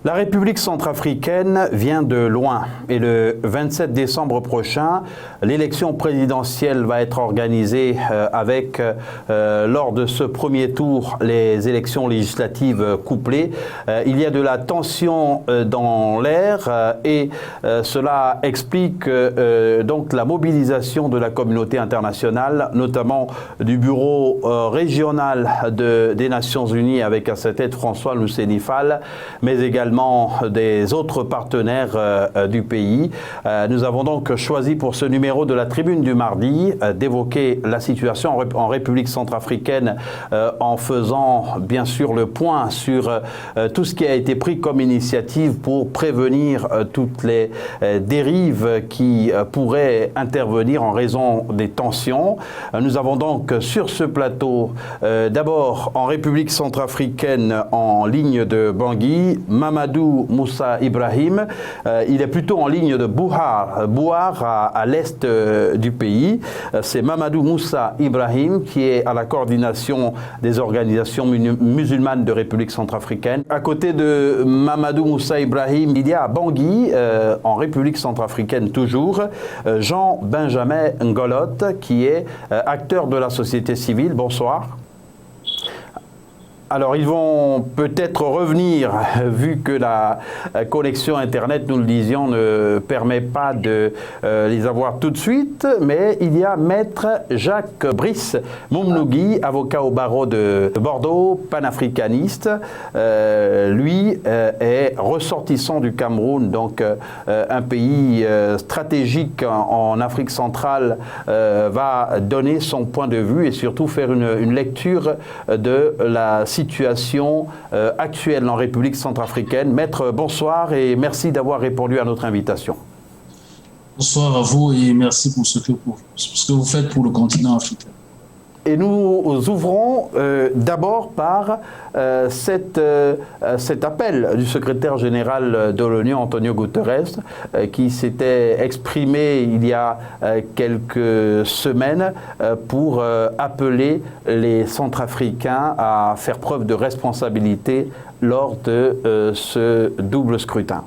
La République centrafricaine vient de loin et le 27 décembre prochain, l'élection présidentielle va être organisée avec, lors de ce premier tour, les élections législatives couplées. Il y a de la tension dans l'air et cela explique donc la mobilisation de la communauté internationale, notamment du bureau régional des Nations Unies avec à sa tête François Lucénifal, mais également des autres partenaires du pays. Nous avons donc choisi pour ce numéro de la Tribune du mardi d'évoquer la situation en République centrafricaine en faisant bien sûr le point sur tout ce qui a été pris comme initiative pour prévenir toutes les dérives qui pourraient intervenir en raison des tensions. Nous avons donc sur ce plateau d'abord en République centrafricaine en ligne de Bangui, Mamadou Moussa Ibrahim. Il est plutôt en ligne de Bouar à l'est du pays. C'est Mamadou Moussa Ibrahim qui est à la coordination des organisations musulmanes de République centrafricaine. À côté de Mamadou Moussa Ibrahim, il y a à Bangui, en République centrafricaine toujours, Jean-Benjamin Ngolot qui est acteur de la société civile. Bonsoir. Alors, ils vont peut-être revenir, vu que la connexion Internet, nous le disions, ne permet pas de les avoir tout de suite, mais il y a Maître Jacques Brice Moumnougui, avocat au barreau de Bordeaux, panafricaniste. Lui est ressortissant du Cameroun, donc un pays stratégique en Afrique centrale, va donner son point de vue et surtout faire une lecture de la situation actuelle en République centrafricaine. Maître, bonsoir et merci d'avoir répondu à notre invitation. Bonsoir à vous et merci pour ce que vous faites pour le continent africain. Et nous ouvrons d'abord par cet appel du secrétaire général de l'ONU, Antonio Guterres, qui s'était exprimé il y a quelques semaines pour appeler les Centrafricains à faire preuve de responsabilité lors de ce double scrutin.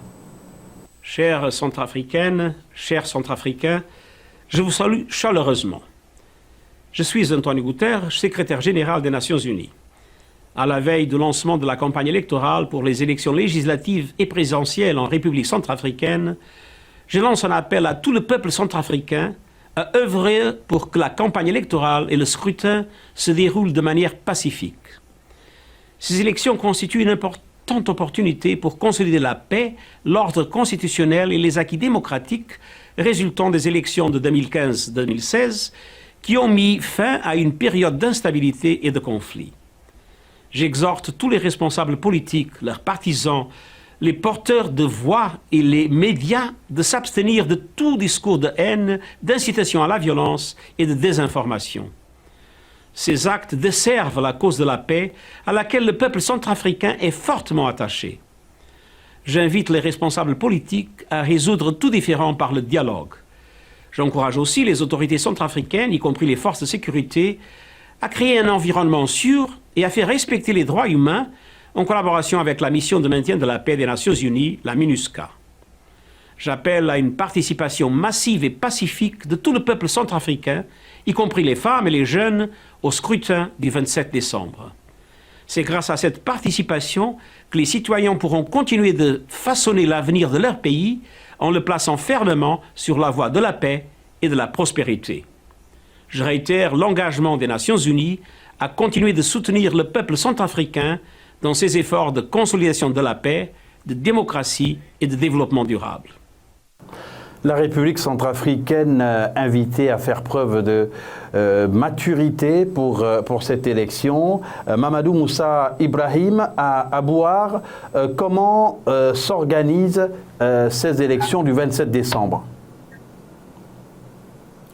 Chères Centrafricaines, chers Centrafricains, je vous salue chaleureusement. Je suis Antonio Guterres, secrétaire général des Nations Unies. À la veille du lancement de la campagne électorale pour les élections législatives et présidentielles en République centrafricaine, je lance un appel à tout le peuple centrafricain à œuvrer pour que la campagne électorale et le scrutin se déroulent de manière pacifique. Ces élections constituent une importante opportunité pour consolider la paix, l'ordre constitutionnel et les acquis démocratiques résultant des élections de 2015-2016 qui ont mis fin à une période d'instabilité et de conflit. J'exhorte tous les responsables politiques, leurs partisans, les porteurs de voix et les médias de s'abstenir de tout discours de haine, d'incitation à la violence et de désinformation. Ces actes desservent la cause de la paix à laquelle le peuple centrafricain est fortement attaché. J'invite les responsables politiques à résoudre tout différend par le dialogue. J'encourage aussi les autorités centrafricaines, y compris les forces de sécurité, à créer un environnement sûr et à faire respecter les droits humains en collaboration avec la mission de maintien de la paix des Nations Unies, la MINUSCA. J'appelle à une participation massive et pacifique de tout le peuple centrafricain, y compris les femmes et les jeunes, au scrutin du 27 décembre. C'est grâce à cette participation que les citoyens pourront continuer de façonner l'avenir de leur pays en le plaçant fermement sur la voie de la paix et de la prospérité. Je réitère l'engagement des Nations Unies à continuer de soutenir le peuple centrafricain dans ses efforts de consolidation de la paix, de démocratie et de développement durable. La République centrafricaine invitée à faire preuve de maturité pour cette élection. Mamadou Moussa Ibrahim à Bouar, comment s'organisent ces élections du 27 décembre?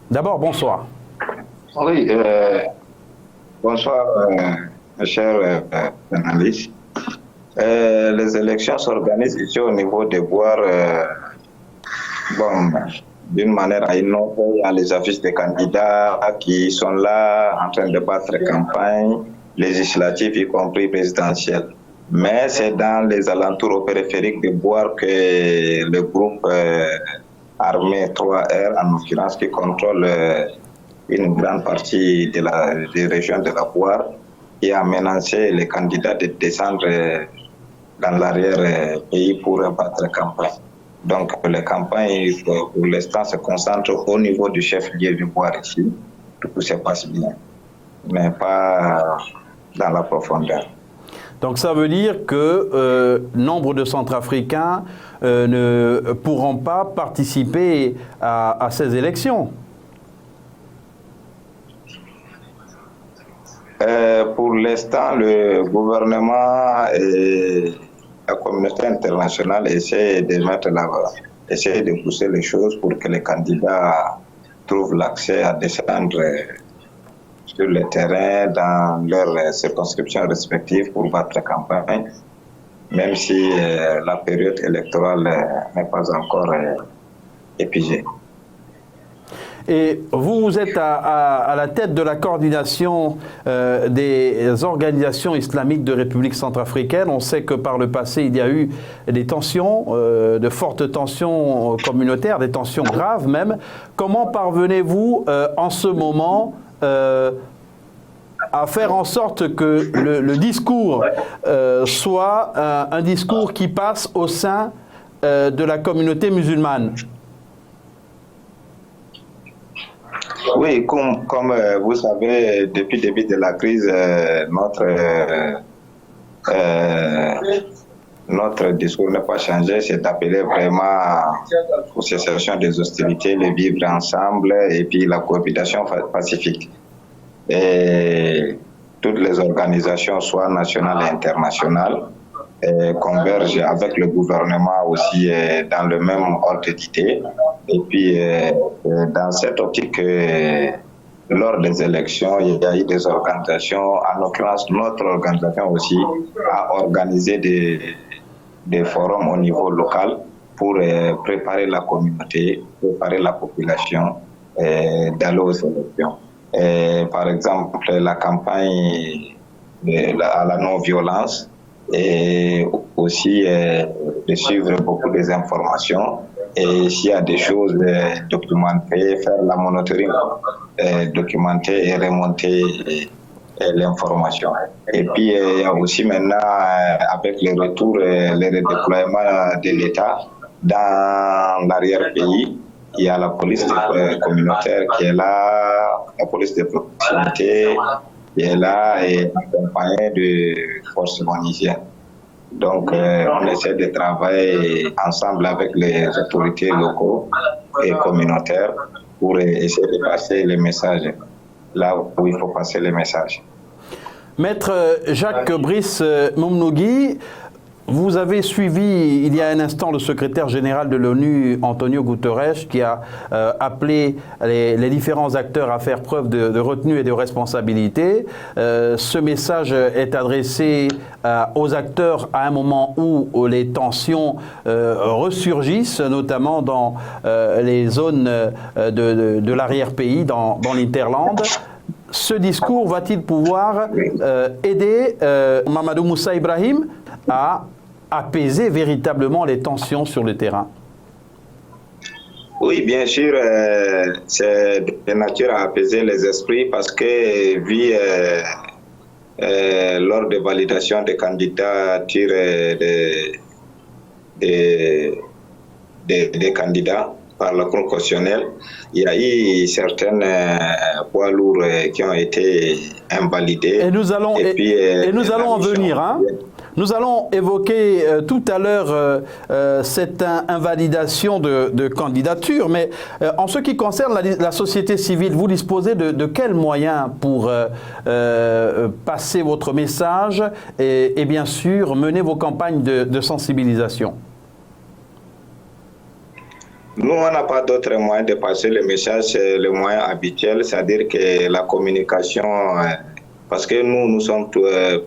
D'abord, bonsoir. Oui, bonsoir, chers journalistes. Les élections s'organisent ici au niveau de Bouar. Bon, d'une manière à une autre, il y a les affiches des candidats qui sont là en train de battre campagne législative, y compris présidentielle. Mais c'est dans les alentours périphériques de Bouar que le groupe armé 3R, en l'occurrence, qui contrôle une grande partie des régions de la Bouar, qui a menacé les candidats de descendre dans l'arrière-pays pour battre campagne. Donc les campagnes, pour l'instant, se concentrent au niveau du chef-lieu du Bouar ici. Tout se passe bien, mais pas dans la profondeur. Donc ça veut dire que nombre de Centrafricains ne pourront pas participer à ces élections. Pour l'instant, le gouvernement et la communauté internationale essaient de pousser les choses pour que les candidats trouvent l'accès à descendre sur le terrain dans leurs circonscriptions respectives pour battre campagne, même si la période électorale n'est pas encore épuisée. Et vous êtes à la tête de la coordination des organisations islamiques de République centrafricaine. On sait que par le passé, il y a eu des tensions, de fortes tensions communautaires, des tensions graves même. Comment parvenez-vous en ce moment à faire en sorte que le discours soit un discours qui passe au sein de la communauté musulmane? Oui, comme vous savez, depuis le début de la crise, notre discours n'a pas changé, c'est d'appeler vraiment aux cessations des hostilités, le vivre ensemble et puis la cohabitation pacifique. Et toutes les organisations, soit nationales et internationales, convergent avec le gouvernement aussi dans le même ordre d'idée. Et puis, dans cette optique, lors des élections, il y a eu des organisations, en l'occurrence notre organisation aussi, a organisé des forums au niveau local pour préparer la communauté, préparer la population d'aller aux élections. Par exemple, la campagne à la non-violence et aussi de suivre beaucoup des informations. Et s'il y a des choses documentées, faire la monitoring, documenter et remonter l'information. Et puis, il y a aussi maintenant, avec le retour, le redéploiement de l'État dans l'arrière-pays, il y a la police communautaire qui est là, la police de proximité qui est là et accompagnée de forces onusiennes. Donc, on essaie de travailler ensemble avec les autorités locaux et communautaires pour essayer de passer les messages là où il faut passer les messages. Maître Jacques Brice Moumnougui, vous avez suivi il y a un instant le secrétaire général de l'ONU, Antonio Guterres, qui a appelé les différents acteurs à faire preuve de retenue et de responsabilité. Ce message est adressé aux acteurs à un moment où les tensions ressurgissent, notamment dans les zones de l'arrière-pays, dans l'Interland. Ce discours va-t-il pouvoir aider Mamadou Moussa Ibrahim à apaiser véritablement les tensions sur le terrain? Oui, bien sûr, c'est de nature à apaiser les esprits parce que vu lors de validation des candidatures des candidats par la Cour constitutionnelle, il y a eu certains poids lourds qui ont été invalidés. Et nous allons, nous allons en venir. Hein? Nous allons évoquer tout à l'heure cette invalidation de candidature, mais en ce qui concerne la société civile, vous disposez de quels moyens pour passer votre message et bien sûr mener vos campagnes de sensibilisation? Nous, on n'a pas d'autre moyen de passer le message, c'est le moyen habituel, c'est-à-dire que la communication, parce que nous sommes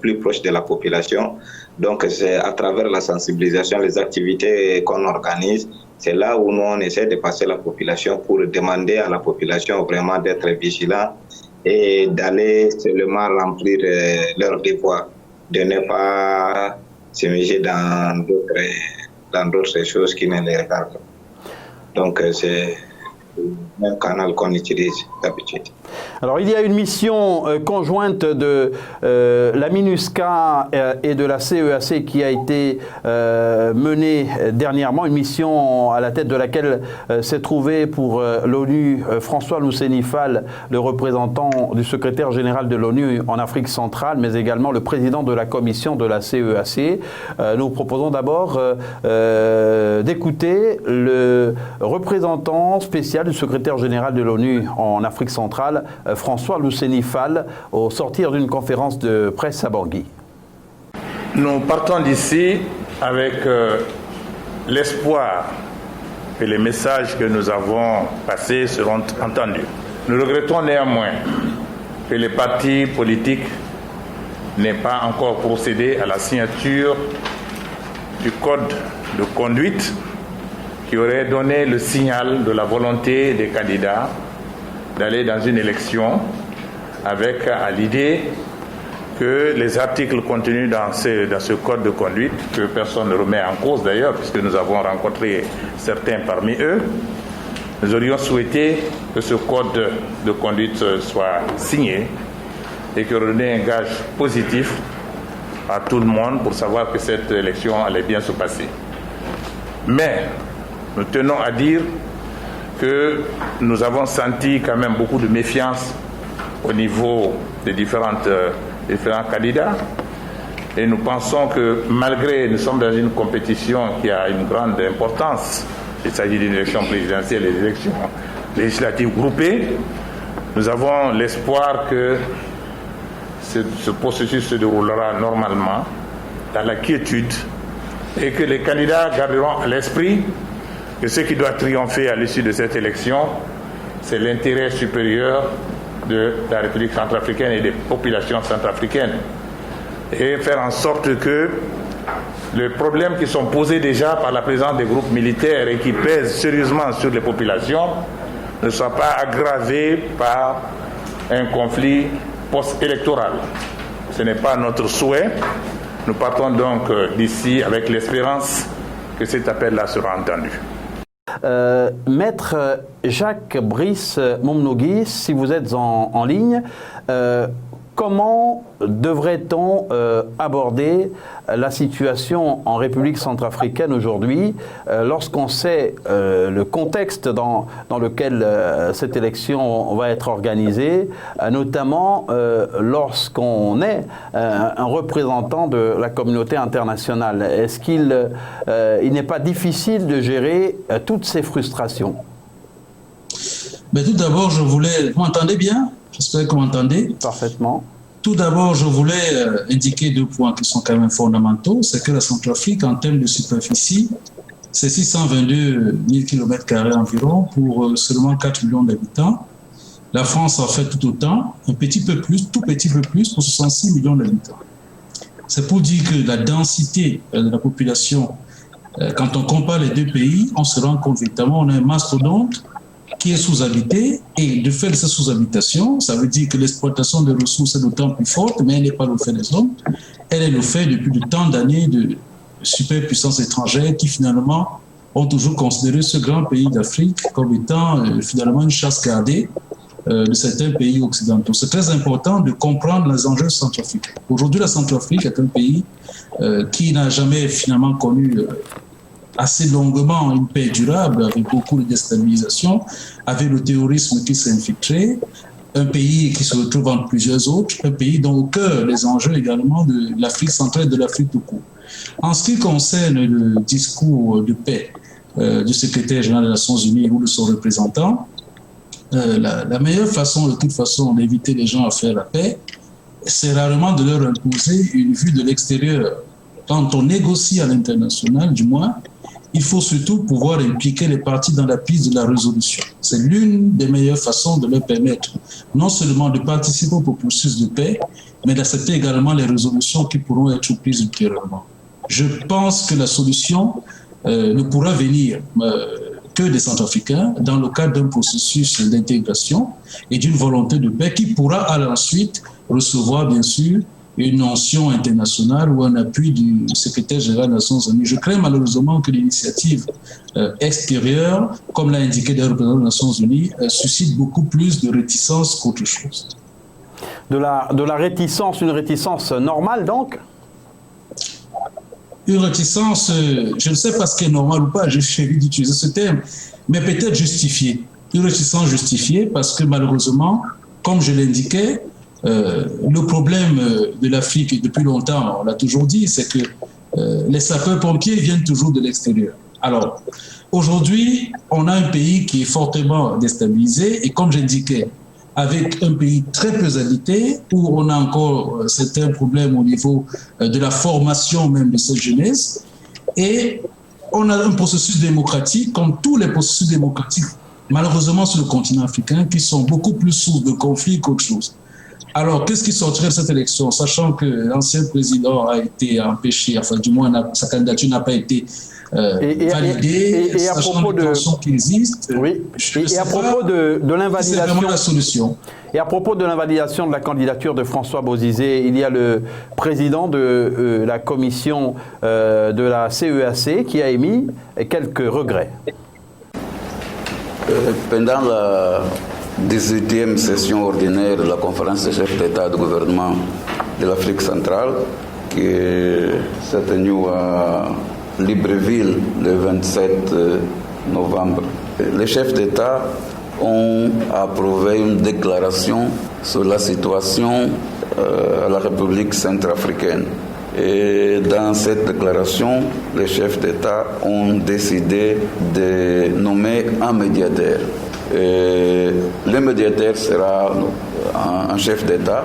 plus proches de la population, donc c'est à travers la sensibilisation, les activités qu'on organise, c'est là où nous, on essaie de passer la population pour demander à la population vraiment d'être vigilant et d'aller seulement remplir leurs devoirs, de ne pas s'immiscer dans d'autres choses qui ne les regardent pas. Donc c'est le même canal qu'on utilise d'habitude. Alors il y a une mission conjointe de la MINUSCA et de la CEAC qui a été menée dernièrement, une mission à la tête de laquelle s'est trouvé pour l'ONU François Husseini Fall, le représentant du secrétaire général de l'ONU en Afrique centrale, mais également le président de la commission de la CEAC. Nous proposons d'abord d'écouter le représentant spécial du secrétaire général de l'ONU en Afrique centrale, François Husseini Fall, au sortir d'une conférence de presse à Bangui. Nous partons d'ici avec l'espoir que les messages que nous avons passés seront entendus. Nous regrettons néanmoins que les partis politiques n'aient pas encore procédé à la signature du code de conduite qui aurait donné le signal de la volonté des candidats d'aller dans une élection avec à l'idée que les articles contenus dans ce code de conduite, que personne ne remet en cause d'ailleurs, puisque nous avons rencontré certains parmi eux, nous aurions souhaité que ce code de conduite soit signé et que redonne un gage positif à tout le monde pour savoir que cette élection allait bien se passer. Mais nous tenons à dire que nous avons senti quand même beaucoup de méfiance au niveau des différents candidats. Et nous pensons que malgré, nous sommes dans une compétition qui a une grande importance, il s'agit d'une élection présidentielle et d'élections législatives groupées, nous avons l'espoir que ce processus se déroulera normalement, dans la quiétude, et que les candidats garderont à l'esprit que ce qui doit triompher à l'issue de cette élection, c'est l'intérêt supérieur de la République centrafricaine et des populations centrafricaines. Et faire en sorte que les problèmes qui sont posés déjà par la présence des groupes militaires et qui pèsent sérieusement sur les populations ne soient pas aggravés par un conflit post-électoral. Ce n'est pas notre souhait. Nous partons donc d'ici avec l'espérance que cet appel-là sera entendu. Maître Jacques Brice Momnogui, si vous êtes en ligne, comment devrait-on aborder la situation en République centrafricaine aujourd'hui lorsqu'on sait le contexte dans lequel cette élection va être organisée, notamment lorsqu'on est un représentant de la communauté internationale? Est-ce qu'il n'est pas difficile de gérer toutes ces frustrations? Mais tout d'abord, vous m'entendez bien? J'espère que vous m'entendez. Parfaitement. Tout d'abord, je voulais indiquer 2 points qui sont quand même fondamentaux. C'est que la Centrafrique, en termes de superficie, c'est 622 000 km² environ pour seulement 4 millions d'habitants. La France en fait tout autant, un petit peu plus, tout petit peu plus, pour 66 millions d'habitants. C'est pour dire que la densité de la population, quand on compare les 2 pays, on se rend compte véritablement qu'on a un mastodonte qui est sous-habité, et de fait de cette sous-habitation, ça veut dire que l'exploitation des ressources est d'autant plus forte, mais elle n'est pas le fait des hommes, elle est le fait depuis de tant d'années de superpuissances étrangères qui finalement ont toujours considéré ce grand pays d'Afrique comme étant finalement une chasse gardée de certains pays occidentaux. C'est très important de comprendre les enjeux centrafricains. Aujourd'hui, la Centrafrique est un pays qui n'a jamais finalement connu assez longuement une paix durable, avec beaucoup de déstabilisation, avec le terrorisme qui s'est infiltré, un pays qui se retrouve entre plusieurs autres, un pays dont au cœur les enjeux également de l'Afrique centrale et de l'Afrique tout court. En ce qui concerne le discours de paix du secrétaire général des Nations Unies ou de son représentant, la meilleure façon de toute façon d'éviter les gens à faire la paix, c'est rarement de leur imposer une vue de l'extérieur. Quand on négocie à l'international, du moins, il faut surtout pouvoir impliquer les parties dans la prise de la résolution. C'est l'une des meilleures façons de leur permettre non seulement de participer au processus de paix, mais d'accepter également les résolutions qui pourront être prises ultérieurement. Je pense que la solution ne pourra venir que des Centrafricains dans le cadre d'un processus d'intégration et d'une volonté de paix qui pourra ensuite recevoir bien sûr une notion internationale ou un appui du secrétaire général des Nations Unies. Je crains malheureusement que l'initiative extérieure, comme l'a indiqué le représentant des Nations Unies, suscite beaucoup plus de réticence qu'autre chose. De la réticence, une réticence normale donc? Une réticence, je ne sais pas ce qui est normal ou pas, j'ai envie d'utiliser ce terme, mais peut-être justifiée. Une réticence justifiée parce que malheureusement, comme je l'indiquais, le problème de l'Afrique, et depuis longtemps, on l'a toujours dit, c'est que les sapeurs-pompiers viennent toujours de l'extérieur. Alors, aujourd'hui, on a un pays qui est fortement déstabilisé et comme j'indiquais, avec un pays très peu habité, où on a encore certains problèmes au niveau de la formation même de cette jeunesse. Et on a un processus démocratique, comme tous les processus démocratiques, malheureusement sur le continent africain, qui sont beaucoup plus sources de conflits qu'autre chose. Alors, qu'est-ce qui sortirait de cette élection, sachant que l'ancien président a été empêché, enfin du moins sa candidature n'a pas été validée, et à propos les tensions qui existent. Oui. Et à propos de l'invalidation, c'est vraiment la solution. Et à propos de l'invalidation de la candidature de François Bozizé, il y a le président de la commission de la CEAC qui a émis quelques regrets. Pendant la 18e session ordinaire de la conférence des chefs d'État et de gouvernement de l'Afrique centrale, qui s'est tenue à Libreville le 27 novembre, les chefs d'État ont approuvé une déclaration sur la situation à la République centrafricaine. Et dans cette déclaration, les chefs d'État ont décidé de nommer un médiateur. Et le médiateur sera un chef d'État.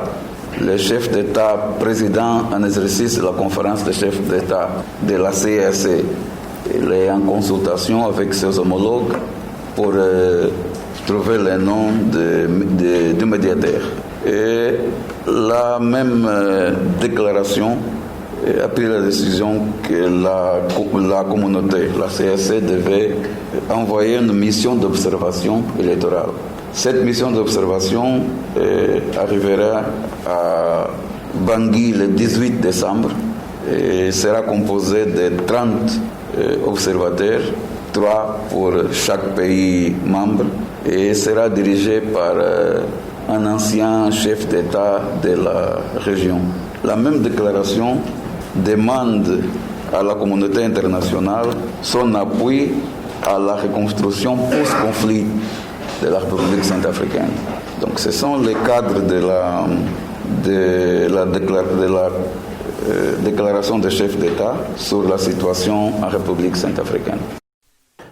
Le chef d'État président en exercice de la conférence des chefs d'État de la CEAC. Il est en consultation avec ses homologues pour trouver le nom du médiateur. Et la même déclaration a pris la décision que la communauté, la CAC, devait envoyer une mission d'observation électorale. Cette mission d'observation arrivera à Bangui le 18 décembre et sera composée de 30 observateurs, 3 pour chaque pays membre, et sera dirigée par un ancien chef d'État de la région. La même déclaration demande à la communauté internationale son appui à la reconstruction post-conflit de la République centrafricaine. Donc ce sont les cadres de la déclaration des chefs d'État sur la situation en République centrafricaine.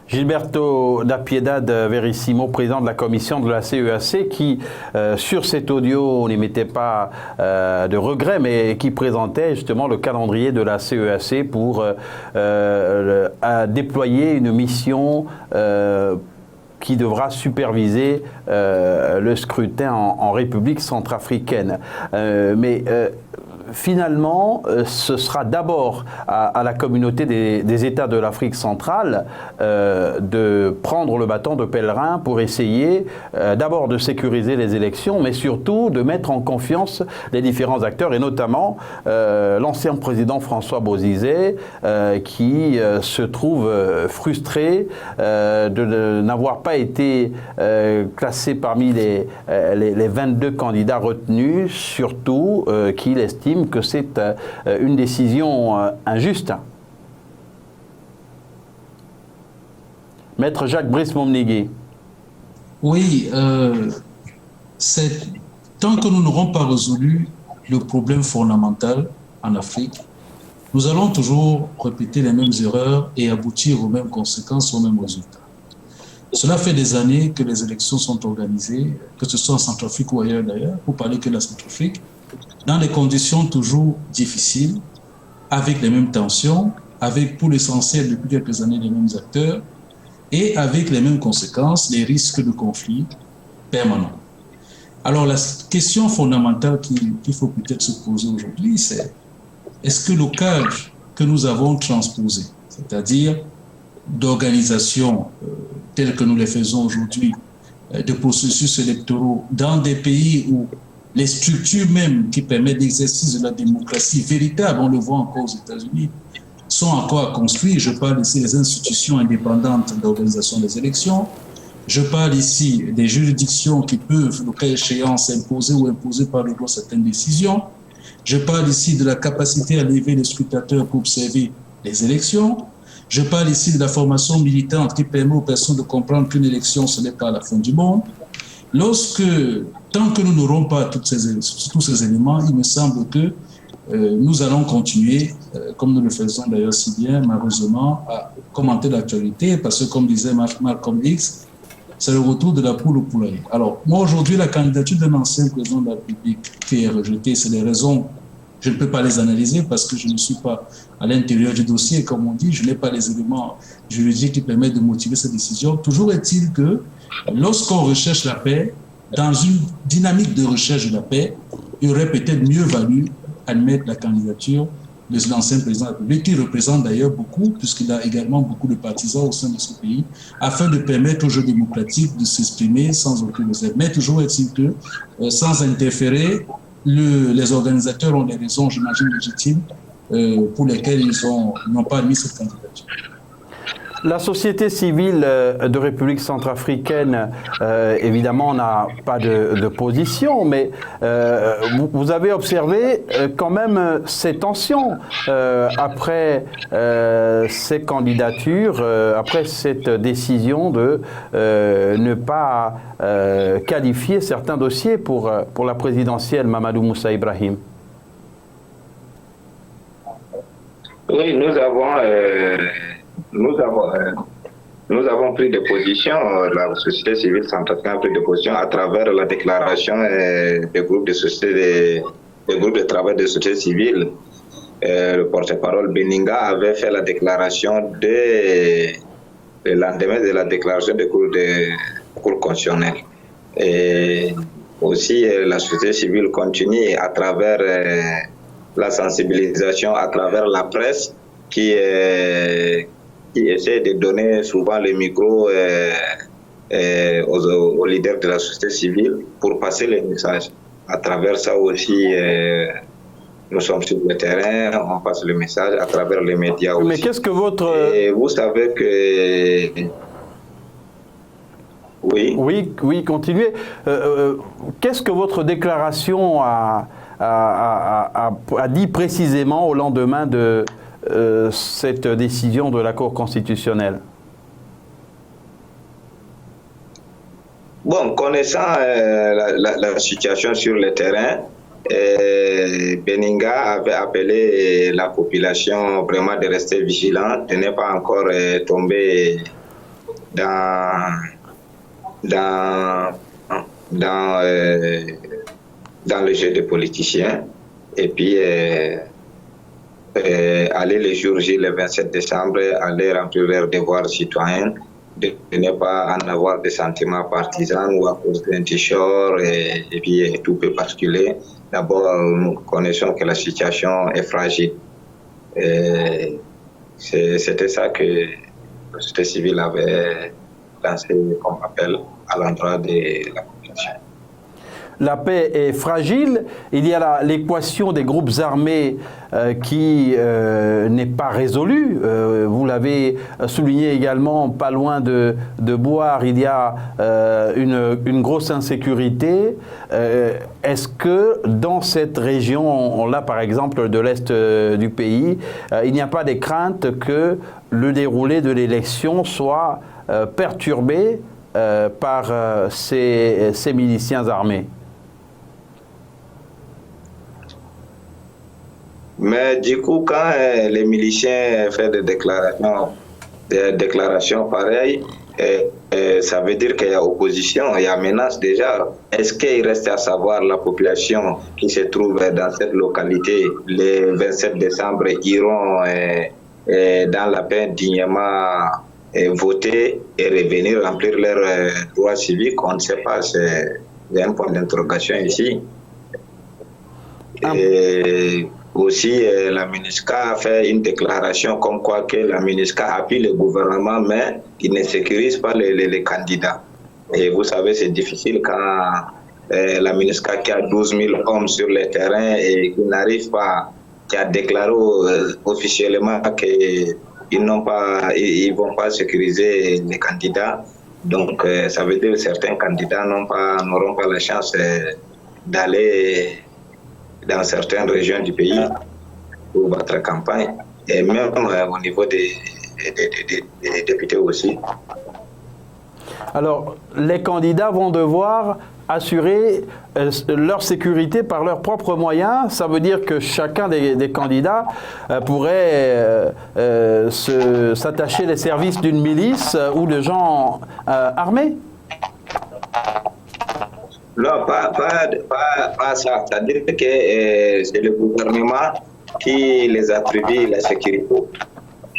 Gilberto da Piedad Verissimo, président de la commission de la CEAC, qui, sur cet audio, n'émettait pas de regrets, mais qui présentait justement le calendrier de la CEAC pour déployer une mission qui devra superviser le scrutin en République centrafricaine. Finalement, ce sera d'abord à la communauté des États de l'Afrique centrale de prendre le bâton de pèlerin pour essayer d'abord de sécuriser les élections, mais surtout de mettre en confiance les différents acteurs, et notamment l'ancien président François Bozizé, qui se trouve frustré de n'avoir pas été classé parmi les 22 candidats retenus, surtout qu'il estime que c'est une décision injuste. Maître Jacques-Brice Momnigui. Oui, tant que nous n'aurons pas résolu le problème fondamental en Afrique, nous allons toujours répéter les mêmes erreurs et aboutir aux mêmes conséquences, aux mêmes résultats. Cela fait des années que les élections sont organisées, que ce soit en Centrafrique ou ailleurs d'ailleurs, pour parler que de la Centrafrique, dans des conditions toujours difficiles, avec les mêmes tensions, avec pour l'essentiel depuis quelques années les mêmes acteurs, et avec les mêmes conséquences, les risques de conflit permanents. Alors la question fondamentale qu'il faut peut-être se poser aujourd'hui, c'est est-ce que le cadre que nous avons transposé, c'est-à-dire d'organisation telle que nous les faisons aujourd'hui, de processus électoraux dans des pays où les structures même qui permettent l'exercice de la démocratie véritable, on le voit encore aux États-Unis, sont encore à construire. Je parle ici des institutions indépendantes d'organisation des élections. Je parle ici des juridictions qui peuvent, le cas échéant, s'imposer ou imposer par le droit certaines décisions. Je parle ici de la capacité à lever les scrutateurs pour observer les élections. Je parle ici de la formation militante qui permet aux personnes de comprendre qu'une élection, ce n'est pas la fin du monde. Tant que nous n'aurons pas tous ces éléments, il me semble que nous allons continuer, comme nous le faisons d'ailleurs si bien, malheureusement, à commenter l'actualité, parce que comme disait Malcolm X, c'est le retour de la poule au poulailler. Alors, moi aujourd'hui, la candidature d'un ancien président de la République qui est rejetée, c'est des raisons, je ne peux pas les analyser parce que je ne suis pas à l'intérieur du dossier, comme on dit, je n'ai pas les éléments juridiques qui permettent de motiver cette décision. Toujours est-il que lorsqu'on recherche la paix, dans une dynamique de recherche de la paix, il aurait peut-être mieux valu admettre la candidature de l'ancien président de la République, qui représente d'ailleurs beaucoup, puisqu'il a également beaucoup de partisans au sein de ce pays, afin de permettre aux jeux démocratiques de s'exprimer sans aucune réserve. Mais toujours est-il que, sans interférer, les organisateurs ont des raisons, j'imagine, légitimes, pour lesquelles ils n'ont pas admis cette candidature. La société civile de République centrafricaine, évidemment, n'a pas de position, mais vous avez observé quand même ces tensions après ces candidatures, après cette décision de ne pas qualifier certains dossiers pour la présidentielle Mamadou Moussa Ibrahim. Oui, nous avons pris des positions, la société civile centrafricaine a pris des positions à travers la déclaration des groupes de groupes de travail de société civile. Le porte-parole Beninga avait fait la déclaration le lendemain de la déclaration des cours constitutionnels. Et aussi, la société civile continue à travers la sensibilisation, à travers la presse qui essaie de donner souvent le micro aux leaders de la société civile pour passer les messages. À travers ça aussi, nous sommes sur le terrain, on passe le message à travers les médias aussi. Mais qu'est-ce que votre... Et vous savez que... Oui, continuez. Qu'est-ce que votre déclaration a dit précisément au lendemain de cette décision de la Cour constitutionnelle? Bon, connaissant la situation sur le terrain, Beninga avait appelé la population vraiment de rester vigilante, de ne pas encore tomber dans le jeu des politiciens. Et puis, aller le jour J, le 27 décembre, aller remplir leurs devoirs citoyens, de ne pas en avoir des sentiments partisans ou à cause d'un t-shirt, et puis tout peut basculer. D'abord, nous connaissons que la situation est fragile. C'était ça que la société civile avait lancé comme appel à l'endroit de la population. La paix est fragile. Il y a l'équation des groupes armés qui n'est pas résolue. Vous l'avez souligné également, pas loin de Boar, il y a une grosse insécurité. Est-ce que dans cette région, là par exemple de l'Est du pays, il n'y a pas des craintes que le déroulé de l'élection soit perturbé par ces miliciens armés? Mais du coup, quand les miliciens font des déclarations pareilles, ça veut dire qu'il y a opposition, il y a menace déjà. Est-ce qu'il reste à savoir la population qui se trouve dans cette localité le 27 décembre iront dans la paix dignement voter et revenir remplir leurs droits civiques? On ne sait pas, c'est un point d'interrogation ici. Et aussi, la MINUSCA a fait une déclaration comme quoi que la MINUSCA appuie le gouvernement, mais il ne sécurise pas les candidats. Et vous savez, c'est difficile quand la MINUSCA qui a 12 000 hommes sur le terrain et qui n'arrive pas, qui a déclaré officiellement qu'ils ne vont pas sécuriser les candidats. Donc, ça veut dire que certains candidats n'auront pas la chance d'aller dans certaines régions du pays pour battre campagne, et même au niveau des députés aussi. Alors, les candidats vont devoir assurer leur sécurité par leurs propres moyens. Ça veut dire que chacun des candidats pourrait s'attacher les services d'une milice ou de gens armés? Non, pas ça. C'est-à-dire que c'est le gouvernement qui les attribue la sécurité.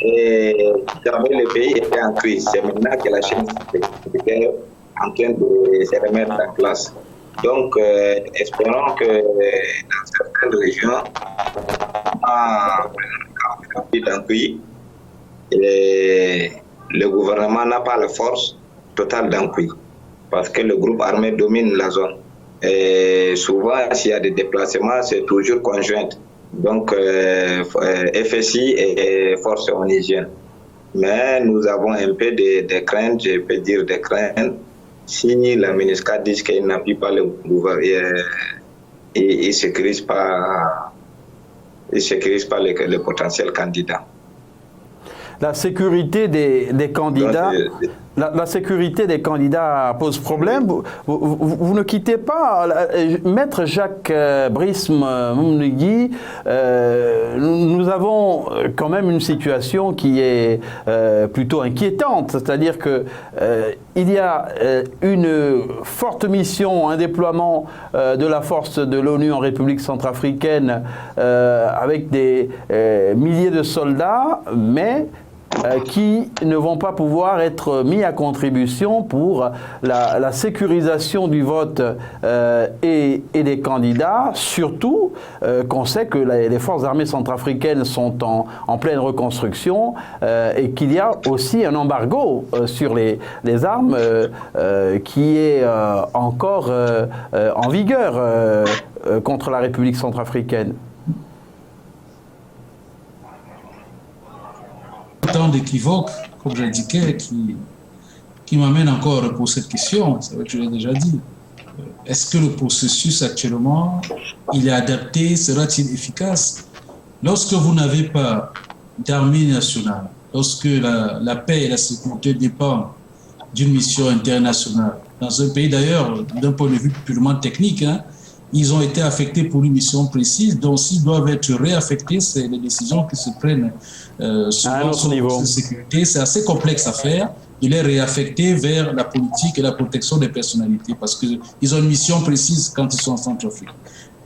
Et jamais le pays était en crise. C'est maintenant que la chaîne sécuritaire est en train de se remettre en place. Donc, espérons que dans certaines régions, le gouvernement n'a pas la force totale d'Ankui, parce que le groupe armé domine la zone. Et souvent, s'il y a des déplacements, c'est toujours conjoint. Donc, FSI et force onusienne. Mais nous avons un peu de crainte, je peux dire de crainte, si la MINUSCA dit qu'il n'appuie pas le gouvernement, il ne sécurise pas le potentiel candidat. La sécurité des candidats, la sécurité des candidats pose problème. Vous ne quittez pas. Maître Jacques Brice Mounigui, nous avons quand même une situation qui est plutôt inquiétante. C'est-à-dire que il y a une forte mission, un déploiement de la force de l'ONU en République centrafricaine avec des milliers de soldats, mais qui ne vont pas pouvoir être mis à contribution pour la sécurisation du vote et des candidats, surtout qu'on sait que les forces armées centrafricaines sont en pleine reconstruction et qu'il y a aussi un embargo sur les armes qui est encore en vigueur contre la République centrafricaine. Tant d'équivoques, comme j'indiquais, qui m'amènent encore pour cette question, c'est vrai que je l'ai déjà dit. Est-ce que le processus actuellement, il est adapté, sera-t-il efficace? Lorsque vous n'avez pas d'armée nationale, lorsque la paix et la sécurité dépendent d'une mission internationale, dans un pays d'ailleurs, d'un point de vue purement technique, ils ont été affectés pour une mission précise, donc s'ils doivent être réaffectés, c'est les décisions qui se prennent souvent sur la sécurité. C'est assez complexe à faire, de les réaffecter vers la politique et la protection des personnalités, parce qu'ils ont une mission précise quand ils sont en Centrafrique.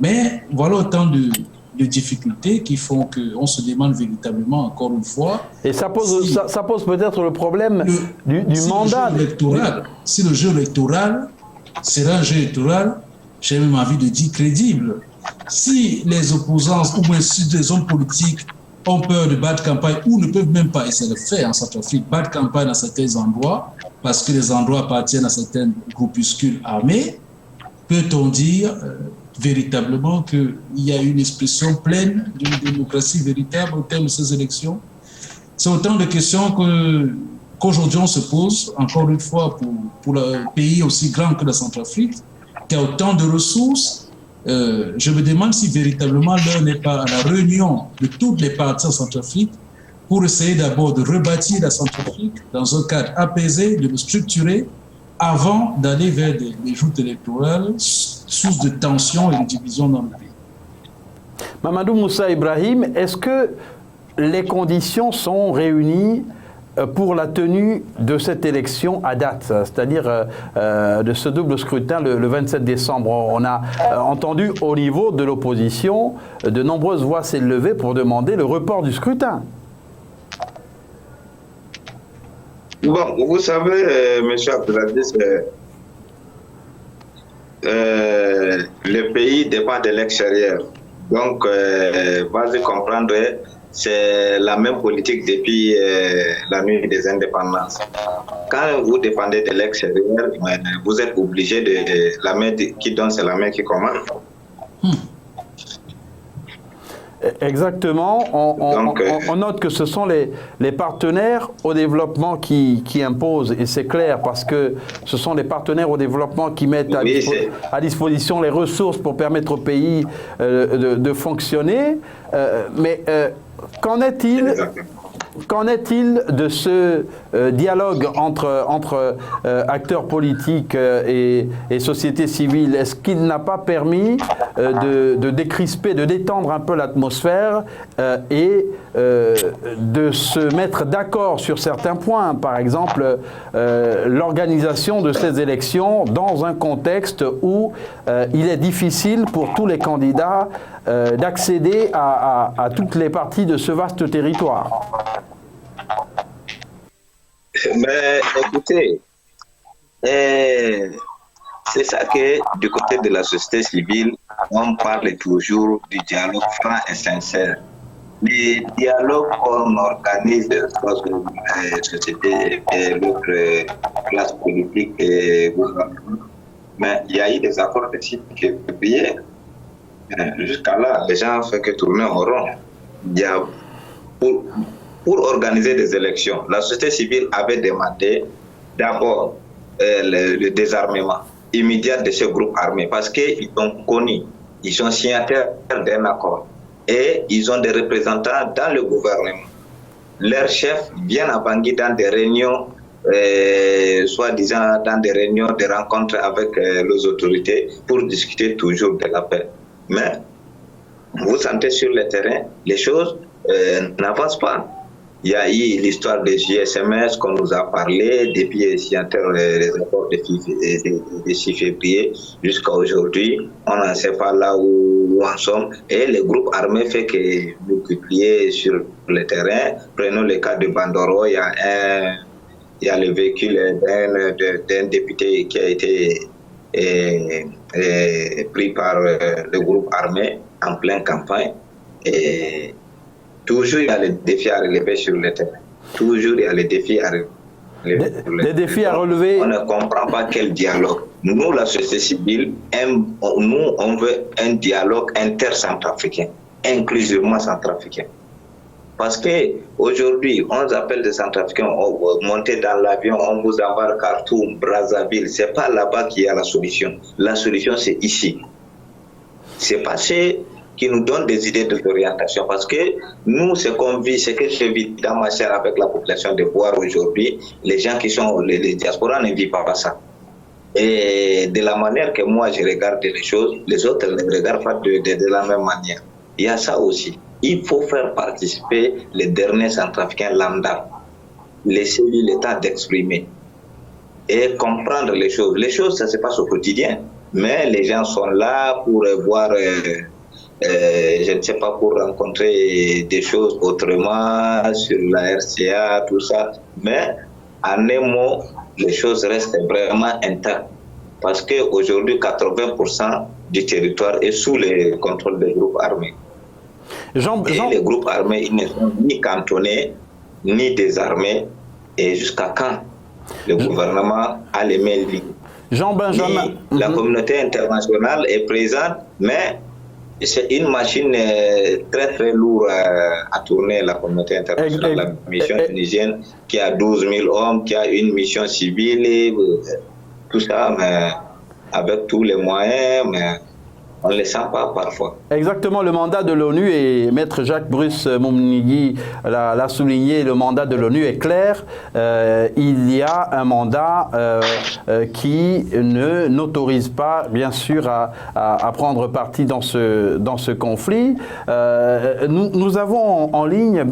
Mais voilà autant de difficultés qui font qu'on se demande véritablement, encore une fois... Et ça pose peut-être le problème du mandat. Si le jeu électoral sera un jeu électoral, j'ai même envie de dire crédible. Si les opposants ou même si les hommes politiques ont peur de battre campagne ou ne peuvent même pas, et c'est le fait en Centrafrique, battre campagne dans certains endroits, parce que les endroits appartiennent à certains groupuscules armés, peut-on dire véritablement qu'il y a une expression pleine d'une démocratie véritable au terme de ces élections? C'est autant de questions qu'aujourd'hui on se pose, encore une fois, pour un pays aussi grand que la Centrafrique, qui a autant de ressources. Je me demande si véritablement l'heure n'est pas à la réunion de toutes les parties en Centrafrique pour essayer d'abord de rebâtir la Centrafrique dans un cadre apaisé, de le structurer avant d'aller vers des joutes électorales, source de tension et de division dans le pays. Mamadou Moussa Ibrahim, est-ce que les conditions sont réunies pour la tenue de cette élection à date, c'est-à-dire de ce double scrutin le 27 décembre. On a entendu au niveau de l'opposition de nombreuses voix s'élever pour demander le report du scrutin. Bon, vous savez, M. Abdelaziz, le pays dépend de l'extérieur. Donc, vas-y comprendre, c'est la même politique depuis la nuit des indépendances. Quand vous dépendez de l'extérieur, vous êtes obligé de la main qui donne, c'est la main qui commande. Exactement. On note que ce sont les partenaires au développement qui imposent, et c'est clair parce que ce sont les partenaires au développement qui mettent à disposition les ressources pour permettre au pays de fonctionner. Mais qu'en est-il de ce dialogue entre acteurs politiques et société civile? Est-ce qu'il n'a pas permis de décrisper, de détendre un peu l'atmosphère et de se mettre d'accord sur certains points? Par exemple, l'organisation de ces élections dans un contexte où il est difficile pour tous les candidats d'accéder à toutes les parties de ce vaste territoire. Mais écoutez, c'est ça que du côté de la société civile, on parle toujours du dialogue franc et sincère. Les dialogues qu'on organise entre la société et l'autre classe politique et gouvernement, mais il y a eu des accords de type qui sont publiés. Jusqu'à là, les gens font que tourner en rond. Il y a, pour organiser des élections, la société civile avait demandé d'abord le désarmement immédiat de ce groupe armé parce qu'ils ont connu, ils sont signataires d'un accord et ils ont des représentants dans le gouvernement. Leurs chefs viennent à Bangui dans des réunions, soi-disant dans des réunions, des rencontres avec les autorités pour discuter toujours de la paix. Mais vous sentez sur le terrain, les choses n'avancent pas. Il y a eu l'histoire des JSMS qu'on nous a parlé depuis les accords de 6 février jusqu'à aujourd'hui. On n'en sait pas là où en sommes. Et le groupe armé fait que multiplier sur le terrain. Prenons le cas de Bandoro, il y a le véhicule d'un député qui a été pris par le groupe armé en pleine campagne. Et toujours il y a les défis à relever sur le terrain. Toujours il y a les défis à relever. Des défis à relever. On ne comprend pas quel dialogue. Nous, la société civile, on veut un dialogue inter-centrafricain, inclusivement centrafricain. Parce qu'aujourd'hui, on appelle des centrafricains, on monte dans l'avion, on vous embarque Khartoum, Brazzaville. Ce n'est pas là-bas qu'il y a la solution. La solution, c'est ici. C'est passé qui nous donne des idées d'orientation. Parce que nous, ce qu'on vit, ce que je vis dans ma chair avec la population de Boire aujourd'hui, les gens qui sont les diasporas ne vivent pas ça. Et de la manière que moi je regarde les choses, les autres ne regardent pas de la même manière. Il y a ça aussi. Il faut faire participer les derniers centrafricains lambda, laisser-lui le temps d'exprimer et comprendre les choses. Les choses, ça se passe au quotidien, mais les gens sont là pour voir, je ne sais pas, pour rencontrer des choses autrement sur la RCA, tout ça. Mais en un mot, les choses restent vraiment intactes. Parce qu'aujourd'hui, 80% du territoire est sous le contrôle des groupes armés. Les groupes armés, ils ne sont ni cantonnés, ni désarmés. Et jusqu'à quand le gouvernement a les mains libres? Jean-Benjamin. La communauté internationale est présente, mais c'est une machine très très lourde à tourner, la communauté internationale. La mission tunisienne qui a 12 000 hommes, qui a une mission civile, tout ça, mais avec tous les moyens, mais on ne les sent pas parfois. Exactement, le mandat de l'ONU, et Maître Jacques-Bruce Moumnigui l'a souligné, le mandat de l'ONU est clair. Il y a un mandat qui n'autorise pas, bien sûr, à prendre parti dans ce conflit. Nous avons en ligne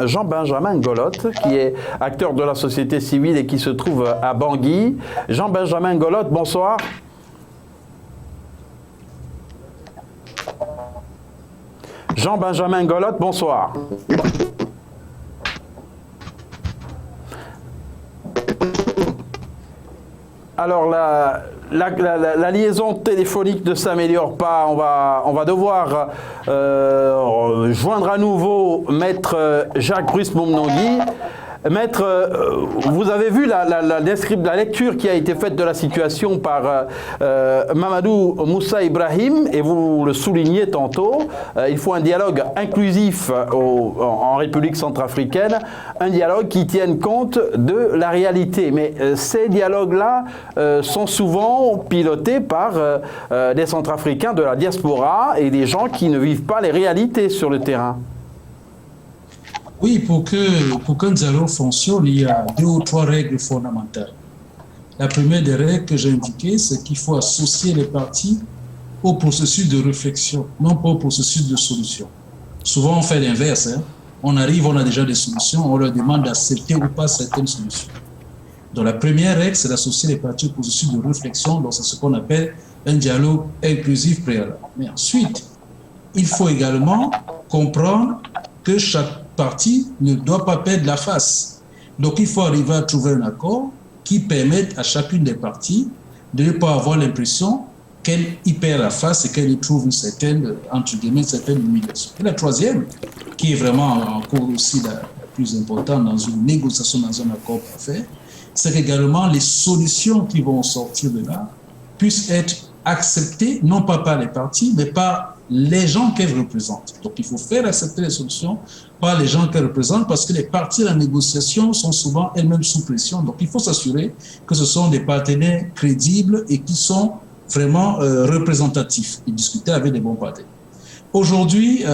Jean-Benjamin Golotte, qui est acteur de la société civile et qui se trouve à Bangui. Jean-Benjamin Golotte, bonsoir. Jean-Benjamin Golotte, bonsoir. Alors la liaison téléphonique ne s'améliore pas. On va devoir joindre à nouveau Maître Jacques Bruce Momnogui. Maître, vous avez vu la lecture qui a été faite de la situation par Mamadou Moussa Ibrahim, et vous le soulignez tantôt, il faut un dialogue inclusif en République centrafricaine, un dialogue qui tienne compte de la réalité. Mais ces dialogues-là sont souvent pilotés par des Centrafricains de la diaspora et des gens qui ne vivent pas les réalités sur le terrain. Oui, pour qu'un dialogue fonctionne, il y a 2 ou 3 règles fondamentales. La première des règles que j'ai indiquées, c'est qu'il faut associer les parties au processus de réflexion, non pas au processus de solution. Souvent, on fait l'inverse. On arrive, on a déjà des solutions, on leur demande d'accepter ou pas certaines solutions. Donc, la première règle, c'est d'associer les parties au processus de réflexion. Donc, c'est ce qu'on appelle un dialogue inclusif préalable. Mais ensuite, il faut également comprendre que chaque partie ne doit pas perdre la face. Donc, il faut arriver à trouver un accord qui permette à chacune des parties de ne pas avoir l'impression qu'elle y perd la face et qu'elle y trouve une certaine, entre guillemets, une certaine humiliation. Et la troisième, qui est vraiment encore aussi la plus importante dans une négociation, dans un accord parfait, c'est qu'également les solutions qui vont sortir de là puissent être acceptées, non pas par les parties, mais par les gens qu'elles représentent. Donc, il faut faire accepter les solutions par les gens qu'elles représentent, parce que les parties de la négociation sont souvent elles-mêmes sous pression. Donc, il faut s'assurer que ce sont des partenaires crédibles et qui sont vraiment représentatifs et discuter avec des bons partenaires. Aujourd'hui,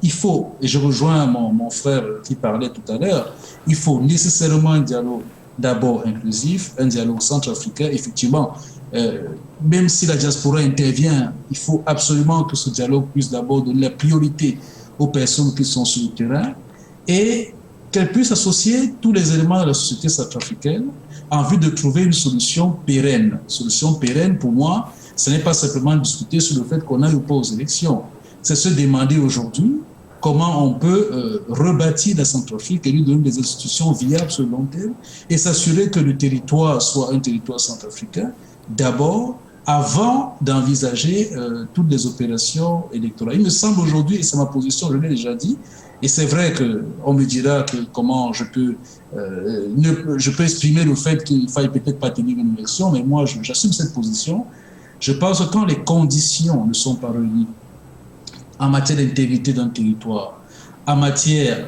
il faut, et je rejoins mon frère qui parlait tout à l'heure, il faut nécessairement un dialogue d'abord inclusif, un dialogue centrafricain, effectivement. Même si la diaspora intervient, il faut absolument que ce dialogue puisse d'abord donner la priorité aux personnes qui sont sur le terrain et qu'elle puisse associer tous les éléments de la société centrafricaine en vue de trouver une solution pérenne. Solution pérenne, pour moi, ce n'est pas simplement discuter sur le fait qu'on aille ou pas aux élections. C'est se demander aujourd'hui comment on peut rebâtir la Centrafrique et lui donner des institutions viables sur le long terme et s'assurer que le territoire soit un territoire centrafricain d'abord, avant d'envisager toutes les opérations électorales. Il me semble aujourd'hui, et c'est ma position, je l'ai déjà dit, et c'est vrai qu'on me dira que comment je peux exprimer le fait qu'il ne faille peut-être pas tenir une élection, mais moi j'assume cette position. Je pense que quand les conditions ne sont pas réunies en matière d'intégrité d'un territoire, en matière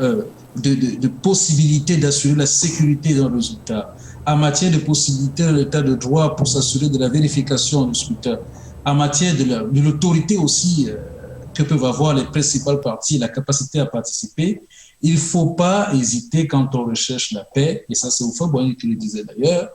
de possibilité d'assurer la sécurité d'un résultat, en matière de possibilité de l'état de droit pour s'assurer de la vérification du scrutin, en matière de l'autorité aussi que peuvent avoir les principales parties, la capacité à participer, il ne faut pas hésiter quand on recherche la paix, et ça c'est Houphouët-Boigny qui le disait d'ailleurs,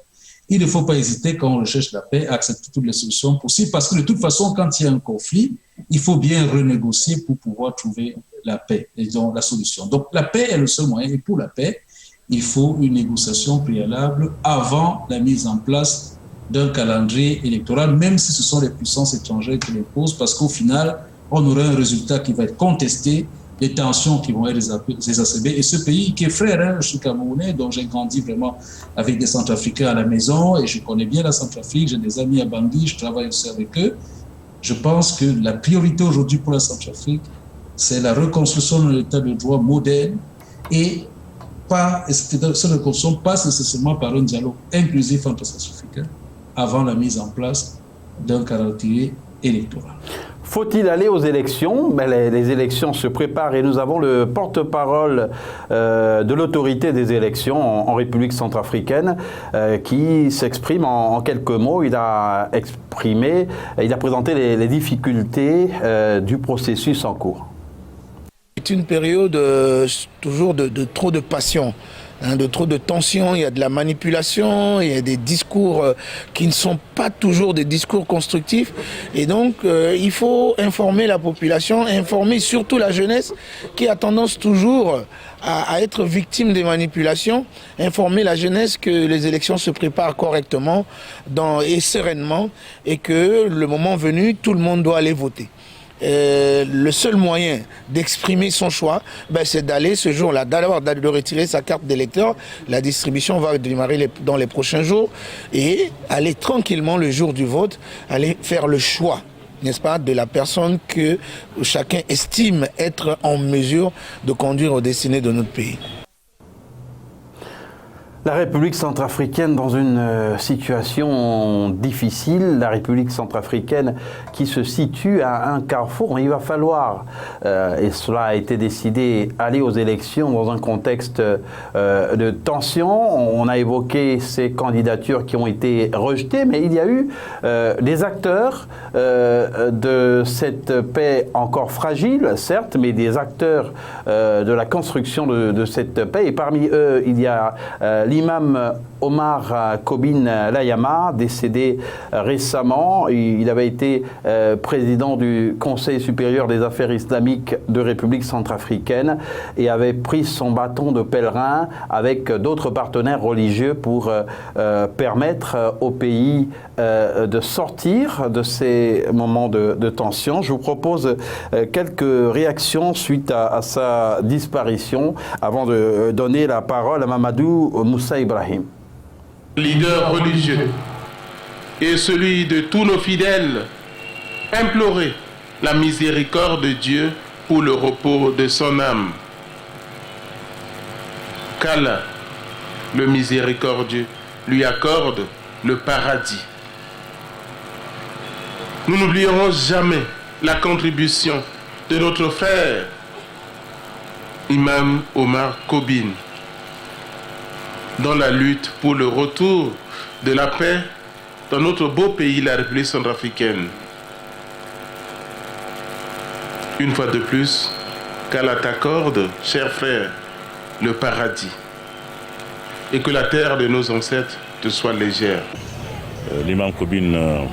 il ne faut pas hésiter quand on recherche la paix à accepter toutes les solutions possibles, parce que de toute façon, quand il y a un conflit, il faut bien renégocier pour pouvoir trouver la paix, et donc la solution. Donc la paix est le seul moyen, et pour la paix, il faut une négociation préalable avant la mise en place d'un calendrier électoral, même si ce sont les puissances étrangères qui l'imposent, parce qu'au final, on aura un résultat qui va être contesté, des tensions qui vont être exacerbées. Et ce pays qui est frère, je suis Camerounais, donc j'ai grandi vraiment avec des Centrafricains à la maison, et je connais bien la Centrafrique, j'ai des amis à Bangui, je travaille aussi avec eux. Je pense que la priorité aujourd'hui pour la Centrafrique, c'est la reconstruction de l'état de droit moderne et cette reconstruction passe nécessairement par un dialogue inclusif entre Centrafricains avant la mise en place d'un calendrier électoral. Faut-il aller aux élections? Les élections se préparent et nous avons le porte-parole de l'autorité des élections en République centrafricaine qui s'exprime en quelques mots. Il a présenté les difficultés du processus en cours. C'est une période toujours de trop de passion. De trop de tension, il y a de la manipulation, il y a des discours qui ne sont pas toujours des discours constructifs. Et donc, il faut informer la population, informer surtout la jeunesse qui a tendance toujours à être victime des manipulations, informer la jeunesse que les élections se préparent correctement et sereinement et que le moment venu, tout le monde doit aller voter. le seul moyen d'exprimer son choix, c'est d'aller ce jour-là, de retirer sa carte d'électeur. La distribution va démarrer dans les prochains jours et aller tranquillement le jour du vote, aller faire le choix, n'est-ce pas, de la personne que chacun estime être en mesure de conduire aux destinées de notre pays. La République centrafricaine dans une situation difficile, la République centrafricaine qui se situe à un carrefour. Il va falloir, et cela a été décidé, aller aux élections dans un contexte de tension. On a évoqué ces candidatures qui ont été rejetées, mais il y a eu des acteurs de cette paix encore fragile, certes, mais des acteurs de la construction de cette paix. Et parmi eux, il y a l'imam Omar Kobin Layama, décédé récemment. Il avait été président du Conseil supérieur des affaires islamiques de République centrafricaine et avait pris son bâton de pèlerin avec d'autres partenaires religieux pour permettre au pays de sortir de ces moments de tension. Je vous propose quelques réactions suite à sa disparition avant de donner la parole à Mamadou Moussa Ibrahim. Leader religieux et celui de tous nos fidèles, implorer la miséricorde de Dieu pour le repos de son âme. Qu'Allah, le miséricordieux, lui accorde le paradis. Nous n'oublierons jamais la contribution de notre frère, Imam Omar Kobin, dans la lutte pour le retour de la paix dans notre beau pays, la République centrafricaine. Une fois de plus, qu'Allah t'accorde, cher frère, le paradis, et que la terre de nos ancêtres te soit légère. L'imam Kobin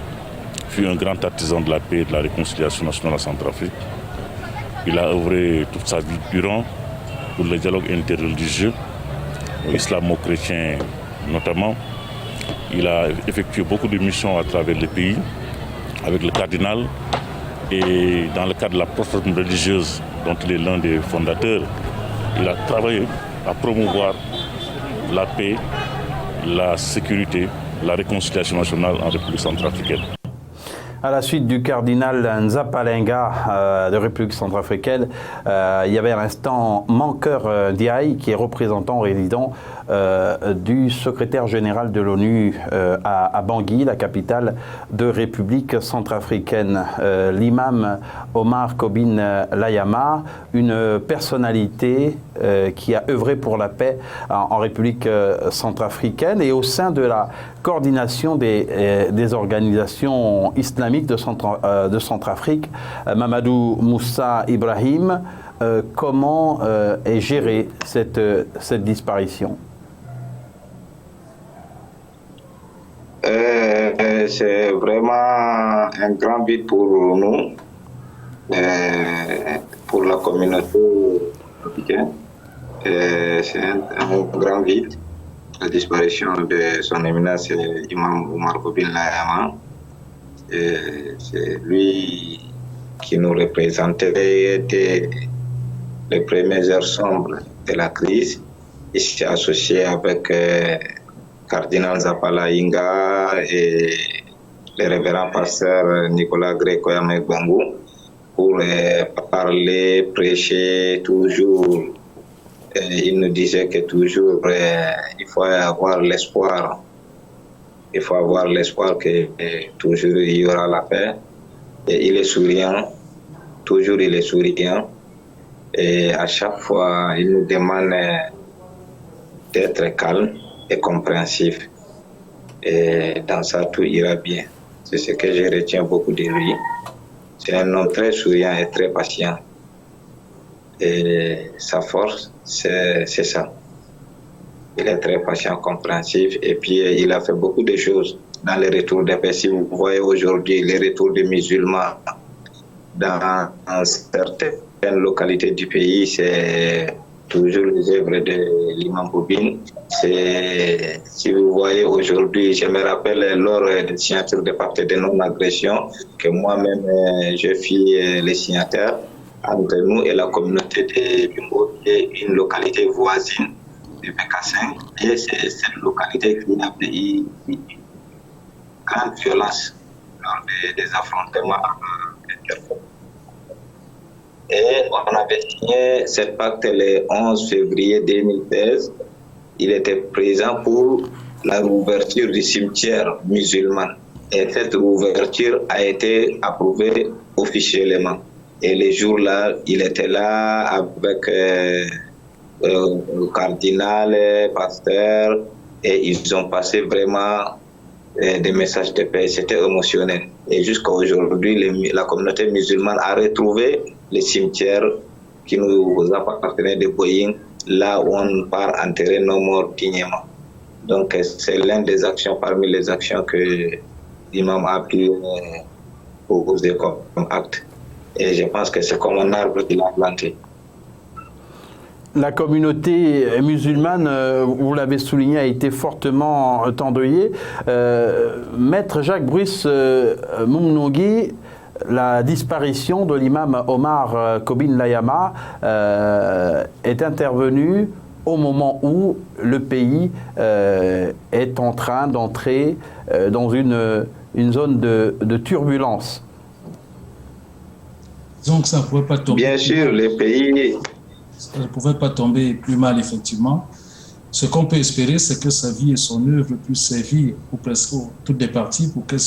fut un grand artisan de la paix et de la réconciliation nationale en Centrafrique. Il a œuvré toute sa vie durant pour le dialogue interreligieux, islamo-chrétien notamment. Il a effectué beaucoup de missions à travers le pays avec le cardinal et dans le cadre de la plateforme religieuse dont il est l'un des fondateurs, il a travaillé à promouvoir la paix, la sécurité, la réconciliation nationale en République centrafricaine. À la suite du cardinal Nzapalenga de République centrafricaine, il y avait à l'instant Mankeur Ndiaye, qui est représentant résident du secrétaire général de l'ONU à Bangui, la capitale de République centrafricaine. L'imam Omar Kobin Layama, une personnalité qui a œuvré pour la paix en République centrafricaine et au sein de la coordination des organisations islamiques de Centrafrique. Mamadou Moussa Ibrahim, comment est gérée cette disparition? C'est vraiment un grand vide pour nous, pour la communauté africaine. C'est un grand vide, la disparition de son éminence Imam Omar Kobin Layama. C'est lui qui nous représentait dès les premières heures sombres de la crise. Il s'est associé avec Cardinal Nzapalenga et le révérend pasteur Nicolas Greco-Yamé Bongo pour parler, prêcher toujours. Il nous disait que toujours il faut avoir l'espoir. Il faut avoir l'espoir que toujours il y aura la paix. Et il est souriant, toujours il est souriant. Et à chaque fois, il nous demande d'être calme et compréhensif. Et dans ça, tout ira bien. C'est ce que je retiens beaucoup de lui. C'est un homme très souriant et très patient. Et sa force, c'est ça. Il est très patient, compréhensif, et puis il a fait beaucoup de choses dans les retours de paix. Si vous voyez aujourd'hui les retours des musulmans dans certaines localités du pays, c'est toujours les œuvres de l'imam Kobin. Si vous voyez aujourd'hui, je me rappelle lors des signatures des pactes de non-agression que moi-même je fus les signataires entre nous et la communauté de Bimbo, qui est une localité voisine de Bekassin. Et c'est cette localité qui a eu une grande violence lors des affrontements interfaits. Et on avait signé cet pacte le 11 février 2016. Il était présent pour la réouverture du cimetière musulman. Et cette réouverture a été approuvée officiellement. Et les jours-là, il était là avec le cardinal, le pasteur, et ils ont passé vraiment des messages de paix. C'était émotionnel. Et jusqu'à aujourd'hui, la communauté musulmane a retrouvé le cimetière qui nous appartenait de Boying, là où on part enterrer nos morts dignement. Donc c'est l'une des actions parmi les actions que l'imam a pu proposer comme acte. Et je pense que c'est comme un arbre qu'il a planté. La communauté musulmane, vous l'avez souligné, a été fortement endeuillée. Maître Jacques Bruce Moumnougui, la disparition de l'imam Omar Kobin Layama est intervenue au moment où le pays est en train d'entrer dans une zone de turbulence. Donc ça ne pouvait pas tomber. Bien sûr, le pays... Ça ne pouvait pas tomber plus mal, effectivement. Ce qu'on peut espérer, c'est que sa vie et son œuvre puissent servir pour presque toutes les parties, pour qu'elle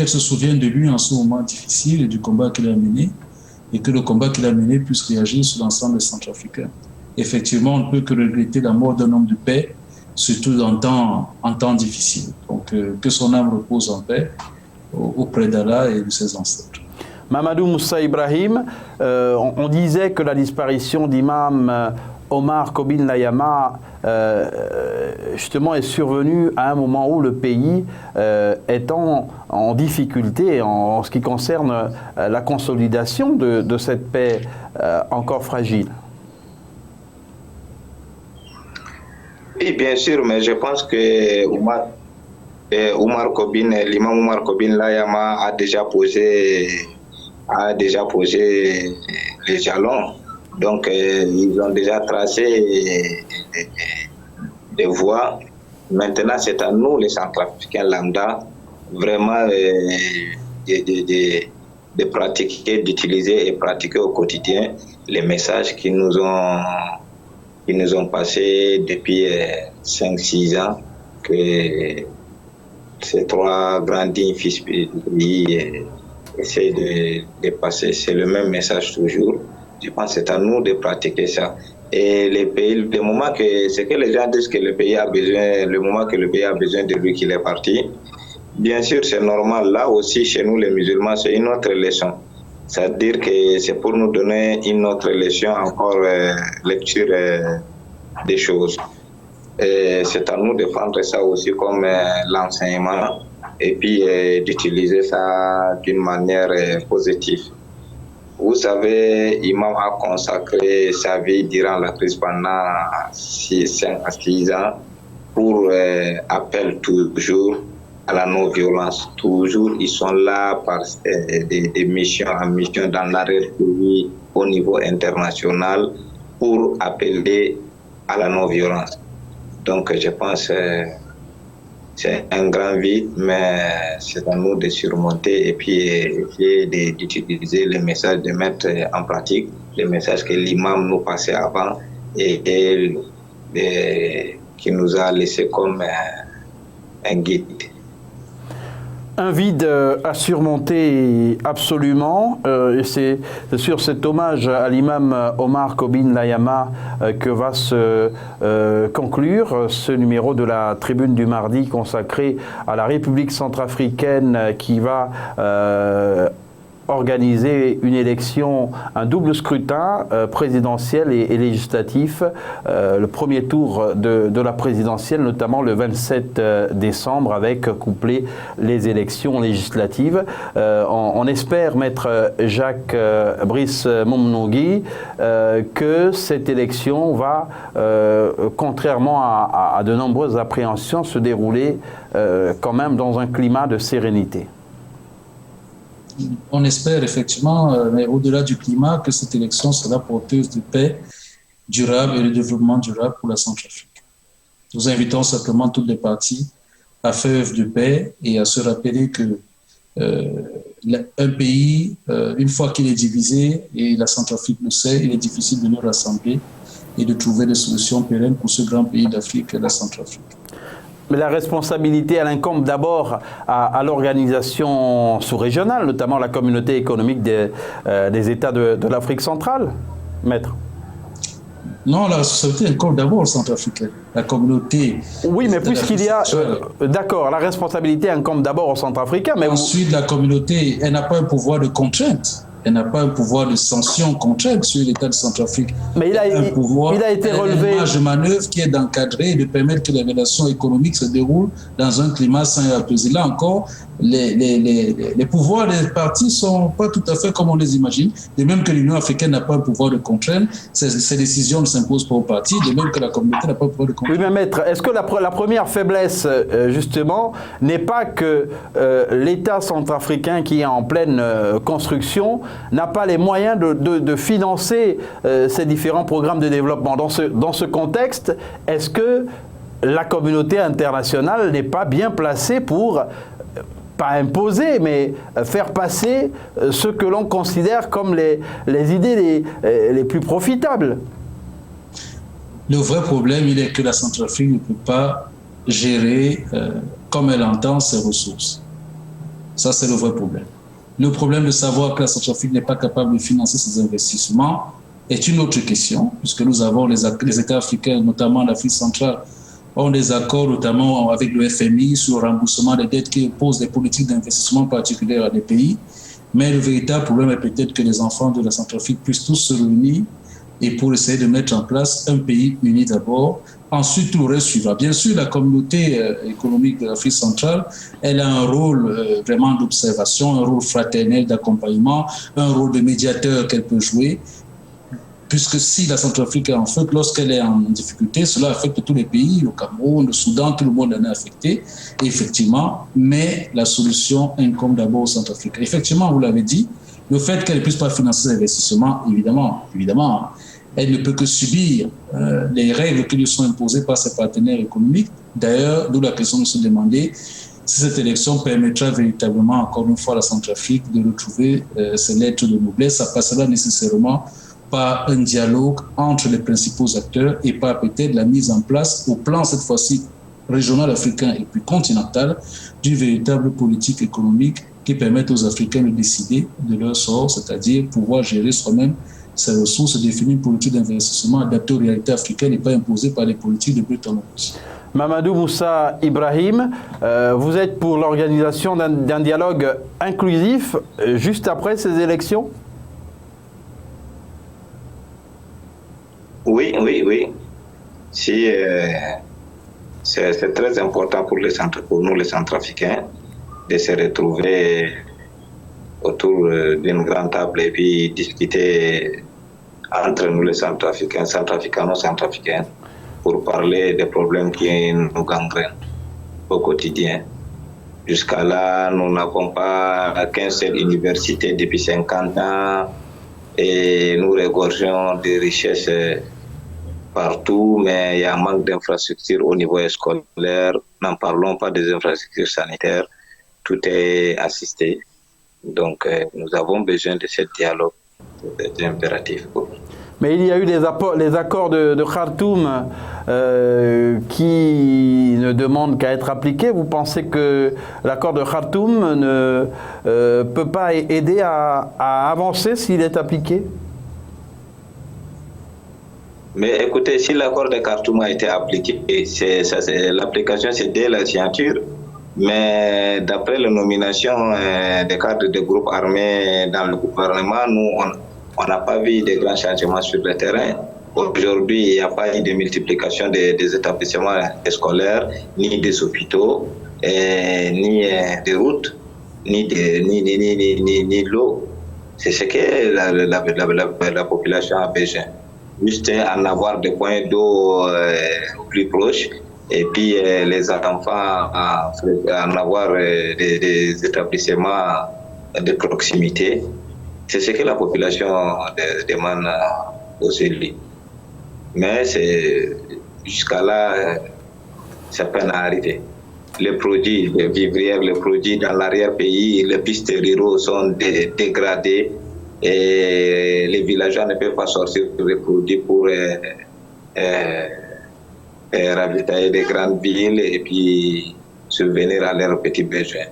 se souvienne de lui en ce moment difficile et du combat qu'il a mené, et que le combat qu'il a mené puisse réagir sur l'ensemble des Centrafricains. Effectivement, on ne peut que regretter la mort d'un homme de paix, surtout en temps difficile. Donc, que son âme repose en paix auprès d'Allah et de ses ancêtres. Mamadou Moussa Ibrahim, on disait que la disparition d'imam Omar Kobin Layama justement est survenue à un moment où le pays est en difficulté en ce qui concerne la consolidation de cette paix encore fragile. Oui, bien sûr, mais je pense que l'imam Omar Kobin Layama a déjà posé les jalons. Donc, ils ont déjà tracé des voies. Maintenant, c'est à nous, les Centrafricains lambda, vraiment de pratiquer, d'utiliser et pratiquer au quotidien les messages qui nous ont passés depuis 5-6 ans, que ces trois grands dignes fils pays essayer de passer. C'est le même message toujours. Je pense que c'est à nous de pratiquer ça. Et les pays, le moment que, c'est que les gens disent que le pays a besoin, le moment que le pays a besoin de lui qu'il est parti, bien sûr c'est normal. Là aussi, chez nous les musulmans, c'est une autre leçon. C'est-à-dire que c'est pour nous donner une autre leçon, encore lecture des choses. Et c'est à nous de prendre ça aussi comme l'enseignement, et puis d'utiliser ça d'une manière positive. Vous savez, Imam a consacré sa vie durant la crise pendant 5 à 6 ans pour appel toujours à la non-violence. Toujours, ils sont là par des missions en mission dans l'arrêt-pays au niveau international pour appeler à la non-violence. Donc, je pense c'est un grand vide, mais c'est à nous de surmonter et puis essayer d'utiliser les messages, de mettre en pratique les messages que l'imam nous passait avant et qui nous a laissé comme un guide. Un vide à surmonter absolument, et c'est sur cet hommage à l'imam Omar Kobin Layama que va se conclure ce numéro de la Tribune du mardi consacré à la République centrafricaine qui va organiser une élection, un double scrutin présidentiel et législatif, le premier tour de la présidentielle, notamment le 27 décembre, avec couplé les élections législatives. On espère, maître Jacques Brice Momnogui, que cette élection va, contrairement à de nombreuses appréhensions, se dérouler quand même dans un climat de sérénité. On espère effectivement, mais au-delà du climat, que cette élection sera porteuse de paix durable et de développement durable pour la Centrafrique. Nous invitons simplement toutes les parties à faire œuvre de paix et à se rappeler que un pays, une fois qu'il est divisé, et la Centrafrique le sait, il est difficile de le rassembler et de trouver des solutions pérennes pour ce grand pays d'Afrique, la Centrafrique. Mais la responsabilité, elle incombe d'abord à l'organisation sous-régionale, notamment la communauté économique des États de l'Afrique centrale, maître. Non, la responsabilité incombe d'abord aux Centrafricains. La communauté... Oui, mais puisqu'il y a... D'accord, la responsabilité incombe d'abord aux Centrafricains, mais... Ensuite, la communauté, elle n'a pas un pouvoir de contrainte. Elle n'a pas un pouvoir de sanction contrainte sur l'État de Centrafrique. Mais il a été relevé... une marge de manœuvre qui est d'encadrer et de permettre que les relations économiques se déroulent dans un climat sain et apaisé. Là encore, les pouvoirs des partis ne sont pas tout à fait comme on les imagine. De même que l'Union africaine n'a pas un pouvoir de contrainte, ces décisions ne s'imposent pas aux partis, de même que la communauté n'a pas un pouvoir de contrainte. Oui, mais maître, est-ce que la première faiblesse, justement, n'est pas que l'État centrafricain qui est en pleine construction n'a pas les moyens de financer ces différents programmes de développement? Dans ce contexte, est-ce que la communauté internationale n'est pas bien placée pour, pas imposer, mais faire passer ce que l'on considère comme les idées les plus profitables? Le vrai problème, il est que la Centrafrique ne peut pas gérer comme elle entend ses ressources. Ça, c'est le vrai problème. Le problème de savoir que la Centrafrique n'est pas capable de financer ses investissements est une autre question, puisque nous avons les États africains, notamment l'Afrique centrale, ont des accords notamment avec le FMI sur le remboursement des dettes qui imposent des politiques d'investissement particulières à des pays. Mais le véritable problème est peut-être que les enfants de la Centrafrique puissent tous se réunir et pour essayer de mettre en place un pays uni d'abord. Ensuite, tout le reste suivra. Bien sûr, la communauté économique de l'Afrique centrale, elle a un rôle vraiment d'observation, un rôle fraternel d'accompagnement, un rôle de médiateur qu'elle peut jouer. Puisque si la Centrafrique est en feu, lorsqu'elle est en difficulté, cela affecte tous les pays, le Cameroun, le Soudan, tout le monde en est affecté, effectivement, mais la solution incombe d'abord aux Centrafricains. Effectivement, vous l'avez dit, le fait qu'elle ne puisse pas financer les investissements, évidemment, elle ne peut que subir les règles qui lui sont imposées par ses partenaires économiques. D'ailleurs, d'où la question de se demander si cette élection permettra véritablement, encore une fois, à la Centrafrique de retrouver ses lettres de noblesse. Ça passera nécessairement par un dialogue entre les principaux acteurs et par peut-être la mise en place, au plan cette fois-ci régional africain et puis continental, d'une véritable politique économique qui permette aux Africains de décider de leur sort, c'est-à-dire pouvoir gérer soi-même ses ressources et définir une politique d'investissement adaptée aux réalités africaines et pas imposée par les politiques de Bretton Woods. Mamadou Moussa Ibrahim, vous êtes pour l'organisation d'un dialogue inclusif juste après ces élections? Oui. Si, c'est très important pour nous, les Centrafricains, de se retrouver autour d'une grande table et puis discuter entre nous, les Centrafricains, pour parler des problèmes qui nous gangrènent au quotidien. Jusqu'à là, nous n'avons pas qu'une seule université depuis 50 ans et nous regorgeons de richesses partout, mais il y a un manque d'infrastructures au niveau scolaire. N'en parlons pas des infrastructures sanitaires. Tout est assisté. Donc, nous avons besoin de ce dialogue. C'est impératif pour nous. Mais il y a eu les accords de Khartoum qui ne demandent qu'à être appliqués. Vous pensez que l'accord de Khartoum ne peut pas aider à avancer s'il est appliqué? Mais écoutez, si l'accord de Khartoum a été appliqué, l'application c'est dès la signature. Mais d'après la nomination des cadres de groupes armés dans le gouvernement, nous, on n'a pas vu de grands changements sur le terrain. Aujourd'hui, il n'y a pas eu de multiplication des établissements scolaires, ni des hôpitaux, ni des routes, ni de l'eau. C'est ce que la population a besoin. Juste en avoir des points d'eau plus proches et puis les enfants en avoir des établissements de proximité. C'est ce que la population demande aux élus. Mais jusqu'à là, ça peine à arriver. Les produits vivrières, les produits dans l'arrière-pays, les pistes ruraux sont dégradées et les villageois ne peuvent pas sortir les produits pour ravitailler les grandes villes et puis subvenir à leurs petits besoins.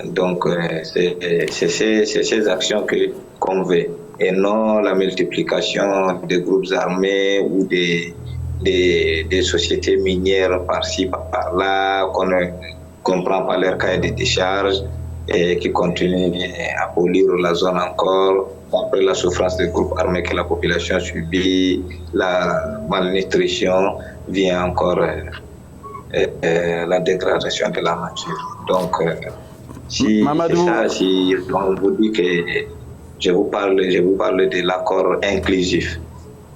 Donc, c'est ces actions qu'on veut et non la multiplication des groupes armés ou des sociétés minières par-ci, par-là, qu'on ne comprend pas leur cahier de décharge et qui continuent à polluer la zone encore. Après la souffrance des groupes armés que la population subit, la malnutrition vient encore la dégradation de la nature. Donc, si on vous dit que je vous parle de l'accord inclusif,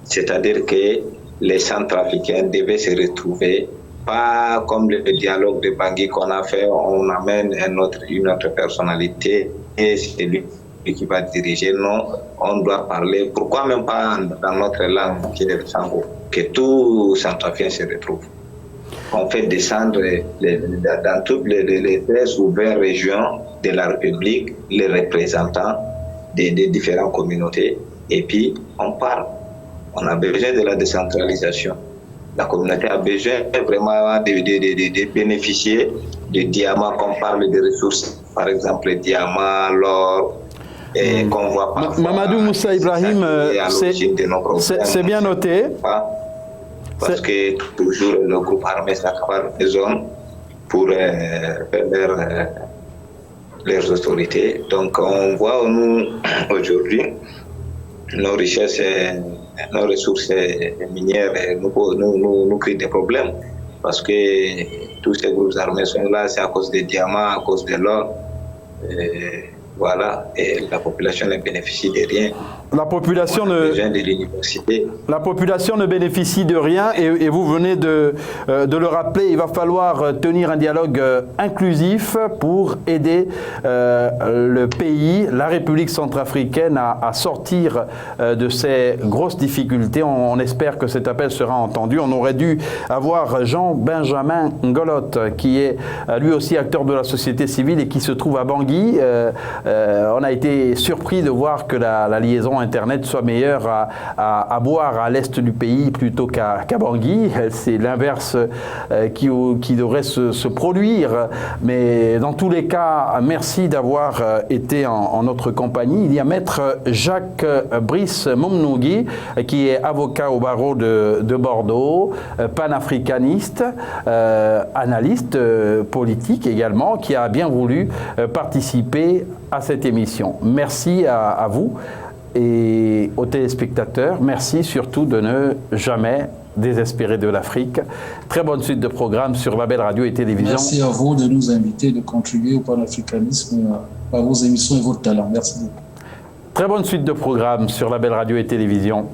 c'est-à-dire que les Centrafricains devaient se retrouver, pas comme le dialogue de Bangui qu'on a fait, on amène une autre personnalité et c'est lui qui va diriger. Non, on doit parler, pourquoi même pas dans notre langue qui est le Sango, que tous Centrafricains se retrouvent. On fait descendre dans toutes les 13 ou 20 régions de la République les représentants des différentes communautés et puis on parle. On a besoin de la décentralisation. La communauté a besoin vraiment de bénéficier des diamants, qu'on parle des ressources, par exemple les diamants, l'or, et qu'on voit pas. Mamadou Moussa Ibrahim, c'est bien noté. Parce que toujours le groupe armé s'accapare des zones pour faire leurs autorités. Donc on voit, nous, aujourd'hui, nos richesses, nos ressources minières nous créent des problèmes parce que tous ces groupes armés sont là, c'est à cause des diamants, à cause de l'or. Voilà, et la population ne bénéficie de rien. La population ne bénéficie de rien et vous venez de le rappeler, il va falloir tenir un dialogue inclusif pour aider le pays, la République centrafricaine à sortir de ces grosses difficultés. On espère que cet appel sera entendu. On aurait dû avoir Jean-Benjamin Ngolot qui est lui aussi acteur de la société civile et qui se trouve à Bangui. On a été surpris de voir que la liaison Internet soit meilleure à boire à l'est du pays plutôt qu'à Bangui. C'est l'inverse qui devrait se produire. Mais dans tous les cas, merci d'avoir été en notre compagnie. Il y a Maître Jacques Brice Momnougui, qui est avocat au barreau de Bordeaux, panafricaniste, analyste politique également, qui a bien voulu participer à cette émission. Merci à vous et aux téléspectateurs. Merci surtout de ne jamais désespérer de l'Afrique. Très bonne suite de programmes sur La Belle Radio et Télévision. Merci à vous de nous inviter, de contribuer au panafricanisme par vos émissions et votre talent. Merci beaucoup. Très bonne suite de programmes sur La Belle Radio et Télévision.